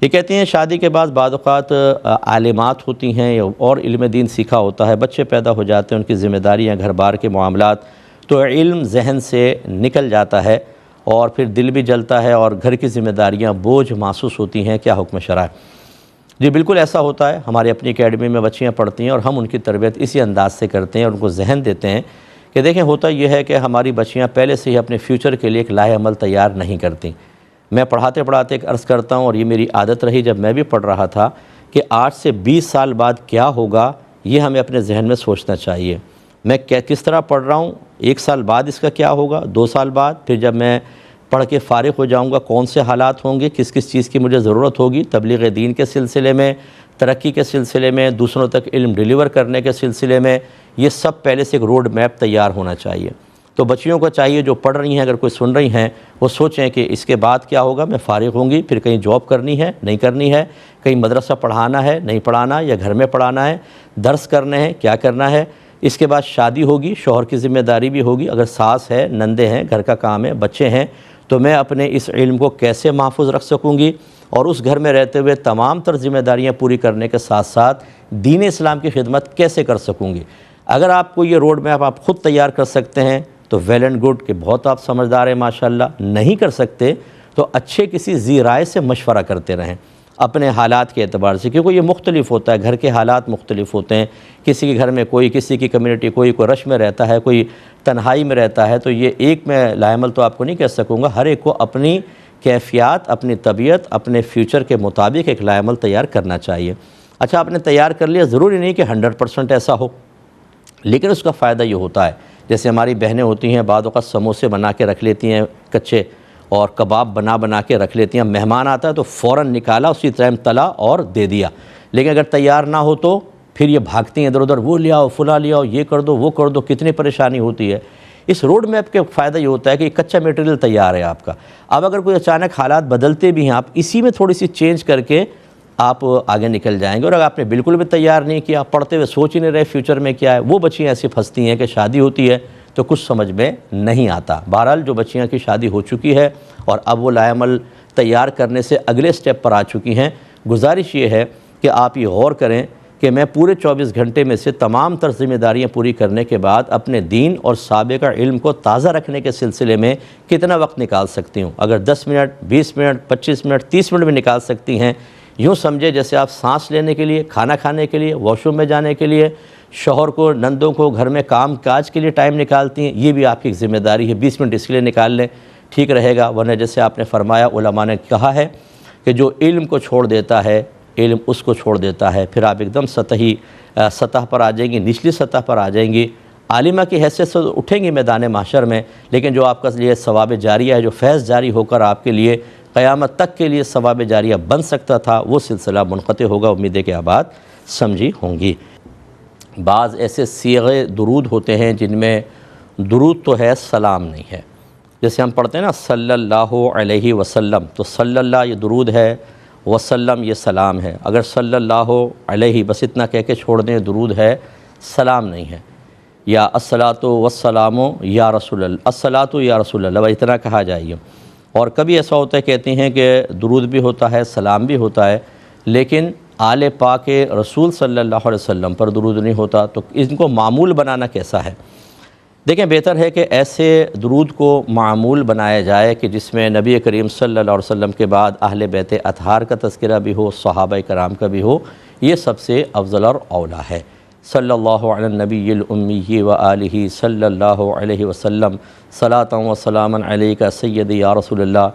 یہ کہتی ہیں شادی کے بعد بعض اوقات عالمات ہوتی ہیں اور علم دین سیکھا ہوتا ہے، بچے پیدا ہو جاتے ہیں، ان کی ذمہ داریاں، گھر بار کے معاملات، تو علم ذہن سے نکل جاتا ہے اور پھر دل بھی جلتا ہے اور گھر کی ذمہ داریاں بوجھ محسوس ہوتی ہیں، کیا حکم شرع ہے؟ جی بالکل ایسا ہوتا ہے، ہماری اپنی اکیڈمی میں بچیاں پڑھتی ہیں اور ہم ان کی تربیت اسی انداز سے کرتے ہیں اور ان کو ذہن دیتے ہیں کہ دیکھیں ہوتا یہ ہے کہ ہماری بچیاں پہلے سے ہی اپنے فیوچر کے لیے ایک لاہ عمل تیار نہیں کرتیں۔ میں پڑھاتے پڑھاتے ایک عرض کرتا ہوں، اور یہ میری عادت رہی جب میں بھی پڑھ رہا تھا، کہ 8 سے 20 سال بعد کیا ہوگا یہ ہمیں اپنے ذہن میں سوچنا چاہیے۔ میں کس طرح پڑھ رہا ہوں، 1 سال بعد اس کا کیا ہوگا، 2 سال بعد، پھر جب میں پڑھ کے فارغ ہو جاؤں گا کون سے حالات ہوں گے، کس کس چیز کی مجھے ضرورت ہوگی، تبلیغ دین کے سلسلے میں، ترقی کے سلسلے میں، دوسروں تک علم ڈیلیور کرنے کے سلسلے میں، یہ سب پہلے سے ایک روڈ میپ تیار ہونا چاہیے۔ تو بچیوں کو چاہیے جو پڑھ رہی ہیں، اگر کوئی سن رہی ہیں، وہ سوچیں کہ اس کے بعد کیا ہوگا، میں فارغ ہوں گی، پھر کہیں جاب کرنی ہے، نہیں کرنی ہے، کہیں مدرسہ پڑھانا ہے، نہیں پڑھانا، یا گھر میں پڑھانا ہے، درس کرنے ہیں، کیا کرنا ہے۔ اس کے بعد شادی ہوگی، شوہر کی ذمہ داری بھی ہوگی، اگر ساس ہے، نندے ہیں، گھر کا کام ہے، بچے ہیں، تو میں اپنے اس علم کو کیسے محفوظ رکھ سکوں گی اور اس گھر میں رہتے ہوئے تمام تر ذمہ داریاں پوری کرنے کے ساتھ ساتھ دین اسلام کی خدمت کیسے کر سکوں گی۔ اگر آپ کو یہ روڈ میپ آپ خود تیار کر سکتے ہیں تو ویل اینڈ گڈ، کہ بہت آپ سمجھدار ہیں ماشاءاللہ۔ نہیں کر سکتے تو اچھے کسی ذی رائے سے مشورہ کرتے رہیں اپنے حالات کے اعتبار سے، کیونکہ یہ مختلف ہوتا ہے، گھر کے حالات مختلف ہوتے ہیں، کسی کے گھر میں کوئی، کسی کی کمیونٹی کوئی رش میں رہتا ہے، کوئی تنہائی میں رہتا ہے، تو یہ ایک میں لاہ عمل تو آپ کو نہیں کہہ سکوں گا، ہر ایک کو اپنی کیفیات، اپنی طبیعت، اپنے فیوچر کے مطابق ایک لاہ عمل تیار کرنا چاہیے۔ اچھا آپ نے تیار کر لیا، ضروری نہیں کہ 100% ایسا ہو، لیکن اس کا فائدہ یہ ہوتا ہے، جیسے ہماری بہنیں ہوتی ہیں بعض اوقات سموسے بنا کے رکھ لیتی ہیں کچے، اور کباب بنا کے رکھ لیتی ہیں، مہمان آتا ہے تو فوراً نکالا، اسی ٹائم تلا اور دے دیا، لیکن اگر تیار نہ ہو تو پھر یہ بھاگتی ہیں ادھر ادھر، وہ لے آؤ، فلاں لے آؤ، یہ کر دو، وہ کر دو، کتنی پریشانی ہوتی ہے۔ اس روڈ میپ کے فائدہ یہ ہوتا ہے کہ کچا میٹیریل تیار ہے آپ کا، اب اگر کوئی اچانک حالات بدلتے بھی ہیں، آپ اسی میں تھوڑی سی چینج کر کے آپ آگے نکل جائیں گے۔ اور اگر آپ نے بالکل بھی تیار نہیں کیا، پڑھتے ہوئے سوچ ہی نہیں رہے فیوچر میں کیا ہے، وہ بچیاں ایسی پھنستی ہیں کہ شادی ہوتی ہے تو کچھ سمجھ میں نہیں آتا۔ بہرحال جو بچیاں کی شادی ہو چکی ہے اور اب وہ لاہ عمل تیار کرنے سے اگلے سٹیپ پر آ چکی ہیں، گزارش یہ ہے کہ آپ یہ غور کریں کہ میں پورے 24 گھنٹے میں سے تمام تر ذمہ داریاں پوری کرنے کے بعد اپنے دین اور سابقہ علم کو تازہ رکھنے کے سلسلے میں کتنا وقت نکال سکتی ہوں۔ اگر 10 منٹ، 20 منٹ، 25 منٹ، 30 منٹ میں نکال سکتی ہیں، یوں سمجھے جیسے آپ سانس لینے کے لیے، کھانا کھانے کے لیے، واش روم میں جانے کے لیے، شوہر کو، نندوں کو گھر میں کام کاج کے لیے ٹائم نکالتی ہیں، یہ بھی آپ کی ذمہ داری ہے۔ 20 منٹ اس کے لیے نکال لیں، ٹھیک رہے گا۔ ورنہ جیسے آپ نے فرمایا، علماء نے کہا ہے کہ جو علم کو چھوڑ دیتا ہے، علم اس کو چھوڑ دیتا ہے، پھر آپ ایک دم سطح پر آ جائیں گی، نچلی سطح پر آ جائیں گی، عالمہ کی حیثیت سے اٹھیں گی میدان محشر میں، لیکن جو آپ کا لیے ثواب جاریہ ہے، جو فیض جاری ہو کر آپ کے لیے قیامت تک کے لیے ثواب جاریہ بن سکتا تھا، وہ سلسلہ منقطع ہوگا۔ امید ہے کہ آپ بات سمجھی ہوں گی۔ بعض ایسے صیغے درود ہوتے ہیں جن میں درود تو ہے، سلام نہیں ہے۔ جیسے ہم پڑھتے ہیں نا صلی اللہ علیہ وسلم، تو صلی اللہ یہ درود ہے، وسلم یہ سلام ہے۔ اگر صلی اللہ علیہ بس اتنا کہہ کے چھوڑ دیں، درود ہے، سلام نہیں ہے۔ یا الصلاۃ والسلام یا رسول اللہ، الصلاۃ یا رسول اللہ، اتنا کہا جائے۔ اور کبھی ایسا ہوتا ہے کہتے ہیں کہ درود بھی ہوتا ہے، سلام بھی ہوتا ہے، لیکن آل پاک رسول صلی اللہ علیہ وسلم پر درود نہیں ہوتا، تو ان کو معمول بنانا کیسا ہے؟ دیکھیں بہتر ہے کہ ایسے درود کو معمول بنایا جائے کہ جس میں نبی کریم صلی اللہ علیہ وسلم کے بعد اہل بیت اطہار کا تذکرہ بھی ہو، صحابہ کرام کا بھی ہو، یہ سب سے افضل اور اولیٰ ہے۔ صلی اللہ علی النبی الامی و آلہ صلی اللہ علیہ وسلم صلاۃ و سلاما علیک سیدی یا رسول اللہ،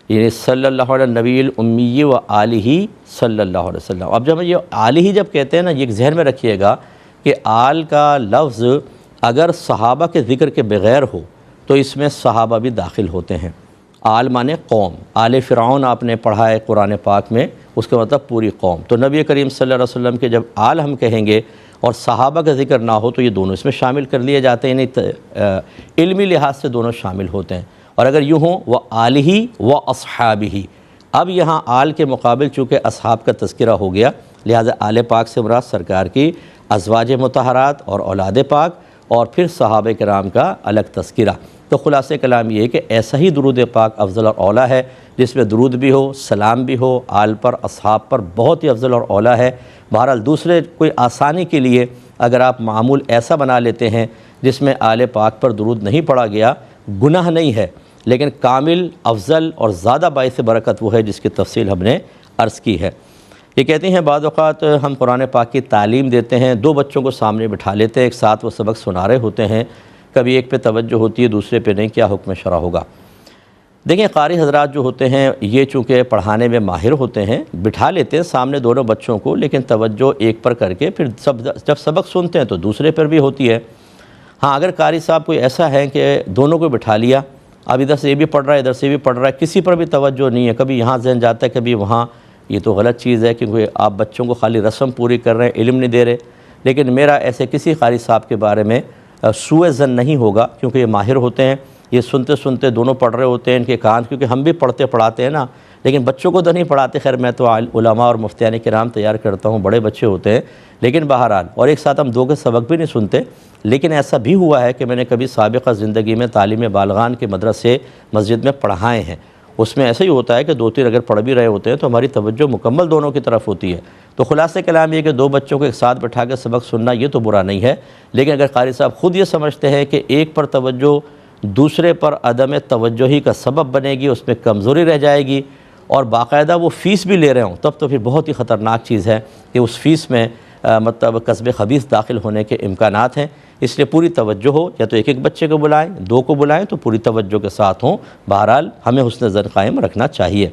یعنی صلی اللہ علیہ النبی الامی و آلہ صلی اللہ علیہ وسلم۔ اب جب یہ آلہ جب کہتے ہیں نا، یہ ذہن میں رکھیے گا کہ آل کا لفظ اگر صحابہ کے ذکر کے بغیر ہو تو اس میں صحابہ بھی داخل ہوتے ہیں۔ آل مانے قوم، آل فرعون آپ نے پڑھا ہے قرآن پاک میں، اس کا مطلب پوری قوم۔ تو نبی کریم صلی اللہ علیہ وسلم کے جب آل ہم کہیں گے اور صحابہ کا ذکر نہ ہو تو یہ دونوں اس میں شامل کر لیے جاتے ہیں، یعنی علمی لحاظ سے دونوں شامل ہوتے ہیں۔ اور اگر یوں ہوں وہ آلہ و اصحابہ، اب یہاں آل کے مقابل چونکہ اصحاب کا تذکرہ ہو گیا، لہٰذا آل پاک سے مراد سرکار کی ازواج مطہرات اور اولاد پاک، اور پھر صحابہ کرام کا الگ تذکرہ۔ تو خلاصہ کلام یہ ہے کہ ایسا ہی درود پاک افضل اور اولیٰ ہے جس میں درود بھی ہو، سلام بھی ہو، آل پر، اصحاب پر، بہت ہی افضل اور اولیٰ ہے۔ بہرحال دوسرے کوئی آسانی کے لیے اگر آپ معمول ایسا بنا لیتے ہیں جس میں آل پاک پر درود نہیں پڑھا گیا، گناہ نہیں ہے، لیکن کامل، افضل اور زیادہ باعث برکت وہ ہے جس کی تفصیل ہم نے عرض کی ہے۔ یہ کہتے ہیں بعض اوقات ہم قرآن پاک کی تعلیم دیتے ہیں، دو بچوں کو سامنے بٹھا لیتے ہیں، ایک ساتھ وہ سبق سنا رہے ہوتے ہیں، کبھی ایک پہ توجہ ہوتی ہے دوسرے پہ نہیں، کیا حکم شرع ہوگا؟ دیکھیں قاری حضرات جو ہوتے ہیں یہ چونکہ پڑھانے میں ماہر ہوتے ہیں، بٹھا لیتے ہیں سامنے دونوں بچوں کو، لیکن توجہ ایک پر کر کے پھر جب سبق سنتے ہیں تو دوسرے پر بھی ہوتی ہے۔ ہاں اگر قاری صاحب کوئی ایسا ہے کہ دونوں کو بٹھا لیا، اب ادھر سے یہ بھی پڑھ رہا ہے ادھر سے بھی پڑھ رہا ہے، کسی پر بھی توجہ نہیں ہے، کبھی یہاں ذہن جاتا ہے کبھی وہاں، یہ تو غلط چیز ہے، کیونکہ آپ بچوں کو خالی رسم پوری کر رہے ہیں، علم نہیں دے رہے۔ لیکن میرا ایسے کسی قاری صاحب کے بارے میں سوء ظن نہیں ہوگا، کیونکہ یہ ماہر ہوتے ہیں، یہ سنتے سنتے دونوں پڑھ رہے ہوتے ہیں، ان کے کان، کیونکہ ہم بھی پڑھتے پڑھاتے ہیں نا، لیکن بچوں کو تو نہیں پڑھاتے، خیر میں تو علماء اور مفتیان کرام تیار کرتا ہوں، بڑے بچے ہوتے ہیں، لیکن بہرحال اور ایک ساتھ ہم دو کے سبق بھی نہیں سنتے۔ لیکن ایسا بھی ہوا ہے کہ میں نے کبھی سابقہ زندگی میں تعلیم بالغان کے مدرسے مسجد میں پڑھائے ہیں، اس میں ایسا ہی ہوتا ہے کہ دو تین اگر پڑھ بھی رہے ہوتے ہیں تو ہماری توجہ مکمل دونوں کی طرف ہوتی ہے۔ تو خلاصہ کلام یہ کہ دو بچوں کو ایک ساتھ بٹھا کے سبق سننا یہ تو برا نہیں ہے، لیکن اگر قاری صاحب خود یہ سمجھتے ہیں کہ ایک پر توجہ دوسرے پر عدم توجہی کا سبب بنے گی، اس میں کمزوری رہ جائے گی، اور باقاعدہ وہ فیس بھی لے رہے ہوں، تب تو پھر بہت ہی خطرناک چیز ہے کہ اس فیس میں مطلب کسب خبیث داخل ہونے کے امکانات ہیں۔ اس لیے پوری توجہ ہو، یا تو ایک ایک بچے کو بلائیں، دو کو بلائیں تو پوری توجہ کے ساتھ ہوں۔ بہرحال ہمیں حسن ظن قائم رکھنا چاہیے۔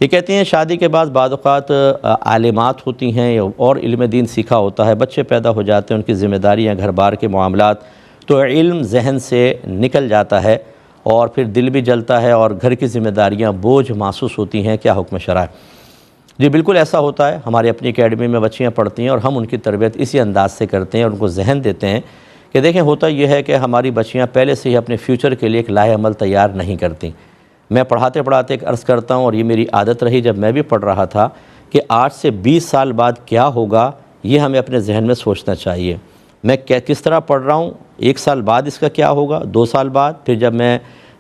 یہ کہتے ہیں شادی کے بعد اوقات عالمات ہوتی ہیں اور علم دین سیکھا ہوتا ہے، بچے پیدا ہو جاتے ہیں، ان کی ذمہ داریاں، گھر بار کے معاملات، تو علم ذہن سے نکل جاتا ہے اور پھر دل بھی جلتا ہے اور گھر کی ذمہ داریاں بوجھ محسوس ہوتی ہیں، کیا حکم شرع ہے؟ جی بالکل ایسا ہوتا ہے، ہماری اپنی اکیڈمی میں بچیاں پڑھتی ہیں اور ہم ان کی تربیت اسی انداز سے کرتے ہیں اور ان کو ذہن دیتے ہیں کہ دیکھیں ہوتا یہ ہے کہ ہماری بچیاں پہلے سے ہی اپنے فیوچر کے لیے ایک لاہ عمل تیار نہیں کرتیں۔ میں پڑھاتے پڑھاتے ایک عرض کرتا ہوں، اور یہ میری عادت رہی جب میں بھی پڑھ رہا تھا، کہ 8 سے 20 سال بعد کیا ہوگا یہ ہمیں اپنے ذہن میں سوچنا چاہیے۔ میں کس طرح پڑھ رہا ہوں، 1 سال بعد اس کا کیا ہوگا، 2 سال بعد، پھر جب میں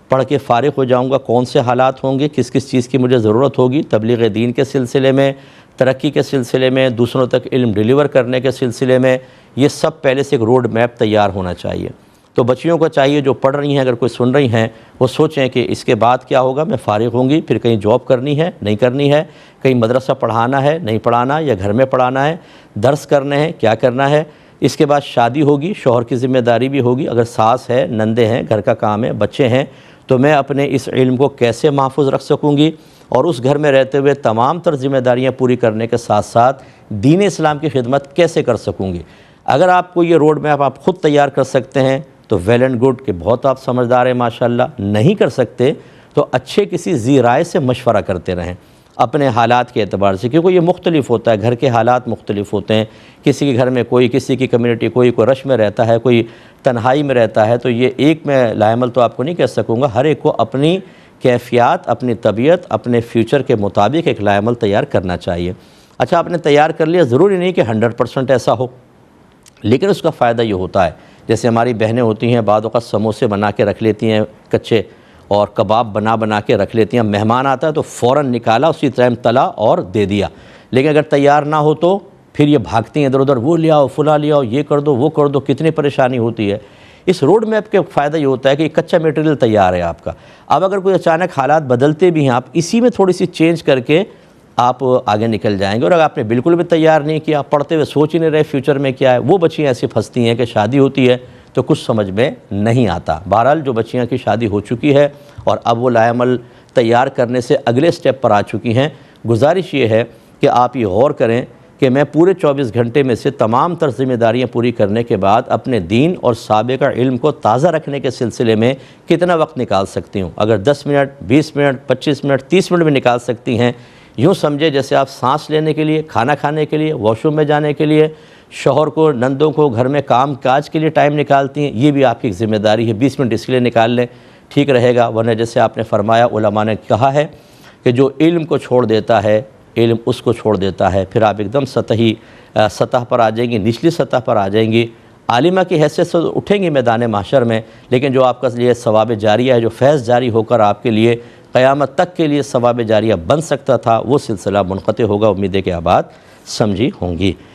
پڑھ کے فارغ ہو جاؤں گا کون سے حالات ہوں گے، کس کس چیز کی مجھے ضرورت ہوگی، تبلیغ دین کے سلسلے میں، ترقی کے سلسلے میں، دوسروں تک علم ڈیلیور کرنے کے سلسلے میں، یہ سب پہلے سے ایک روڈ میپ تیار ہونا چاہیے۔ تو بچیوں کو چاہیے جو پڑھ رہی ہیں، اگر کوئی سن رہی ہیں، وہ سوچیں کہ اس کے بعد کیا ہوگا، میں فارغ ہوں گی، پھر کہیں جاب کرنی ہے، نہیں کرنی ہے، کہیں مدرسہ پڑھانا ہے، نہیں پڑھانا، یا گھر میں پڑھانا ہے، درس کرنے ہیں، کیا کرنا ہے، اس کے بعد شادی ہوگی، شوہر کی ذمہ داری بھی ہوگی، اگر ساس ہے، نندے ہیں، گھر کا کام ہے، بچے ہیں، تو میں اپنے اس علم کو کیسے محفوظ رکھ سکوں گی، اور اس گھر میں رہتے ہوئے تمام تر ذمہ داریاں پوری کرنے کے ساتھ ساتھ دین اسلام کی خدمت کیسے کر سکوں گی۔ اگر آپ کو یہ روڈ میپ آپ خود تیار کر سکتے ہیں تو ویل اینڈ گڈ، کہ بہت آپ سمجھدار ہیں ماشاءاللہ۔ نہیں کر سکتے تو اچھے کسی ذی رائے سے مشورہ کرتے رہیں اپنے حالات کے اعتبار سے، کیونکہ یہ مختلف ہوتا ہے، گھر کے حالات مختلف ہوتے ہیں، کسی کے گھر میں کوئی، کسی کی کمیونٹی کوئی رش میں رہتا ہے، کوئی تنہائی میں رہتا ہے، تو یہ ایک میں لائمل تو آپ کو نہیں کہہ سکوں گا، ہر ایک کو اپنی کیفیات، اپنی طبیعت، اپنے فیوچر کے مطابق ایک لائمل تیار کرنا چاہیے۔ اچھا آپ نے تیار کر لیا، ضروری نہیں کہ 100% ایسا ہو، لیکن اس کا فائدہ یہ ہوتا ہے، جیسے ہماری بہنیں ہوتی ہیں بعض اوقات سموسے بنا کے رکھ لیتی ہیں کچے، اور کباب بنا کے رکھ لیتی ہیں، مہمان آتا ہے تو فوراً نکالا، اسی ٹائم تلا اور دے دیا، لیکن اگر تیار نہ ہو تو پھر یہ بھاگتی ہیں ادھر ادھر، وہ لے آؤ، فلاں لے آؤ، یہ کر دو، وہ کر دو، کتنی پریشانی ہوتی ہے۔ اس روڈ میپ کے فائدہ یہ ہوتا ہے کہ یہ کچا میٹیریل تیار ہے آپ کا، اب اگر کوئی اچانک حالات بدلتے بھی ہیں، آپ اسی میں تھوڑی سی چینج کر کے آپ آگے نکل جائیں گے۔ اور اگر آپ نے بالکل بھی تیار نہیں کیا، پڑھتے ہوئے سوچ ہی نہیں رہے فیوچر میں کیا ہے، وہ بچیاں ایسی پھنستی ہیں کہ شادی ہوتی ہے تو کچھ سمجھ میں نہیں آتا۔ بہرحال جو بچیاں کی شادی ہو چکی ہے اور اب وہ لائے عمل تیار کرنے سے اگلے سٹیپ پر آ چکی ہیں، گزارش یہ ہے کہ آپ یہ غور کریں کہ میں پورے 24 گھنٹے میں سے تمام تر ذمہ داریاں پوری کرنے کے بعد اپنے دین اور سابقہ علم کو تازہ رکھنے کے سلسلے میں کتنا وقت نکال سکتی ہوں۔ اگر 10 منٹ، 20 منٹ، 25 منٹ، 30 منٹ میں نکال سکتی ہیں، یوں سمجھے جیسے آپ سانس لینے کے لیے، کھانا کھانے کے لیے، واش روم میں جانے کے لیے، شوہر کو، نندوں کو گھر میں کام کاج کے لیے ٹائم نکالتی ہیں، یہ بھی آپ کی ذمہ داری ہے۔ 20 منٹ اس کے لیے نکال لیں، ٹھیک رہے گا۔ ورنہ جیسے آپ نے فرمایا، علماء نے کہا ہے کہ جو علم کو چھوڑ دیتا ہے، علم اس کو چھوڑ دیتا ہے، پھر آپ ایک دم سطح پر آ جائیں گی، نچلی سطح پر آ جائیں گی، عالمہ کی حیثیت سے اٹھیں گی میدان محشر میں، لیکن جو آپ کا لیے ثواب جاریہ ہے، جو فیض جاری ہو کر آپ کے لیے قیامت تک کے لیے ثواب جاریہ بن سکتا تھا، وہ سلسلہ منقطع ہوگا۔ امید ہے کہ آپ بات سمجھی ہوں گی۔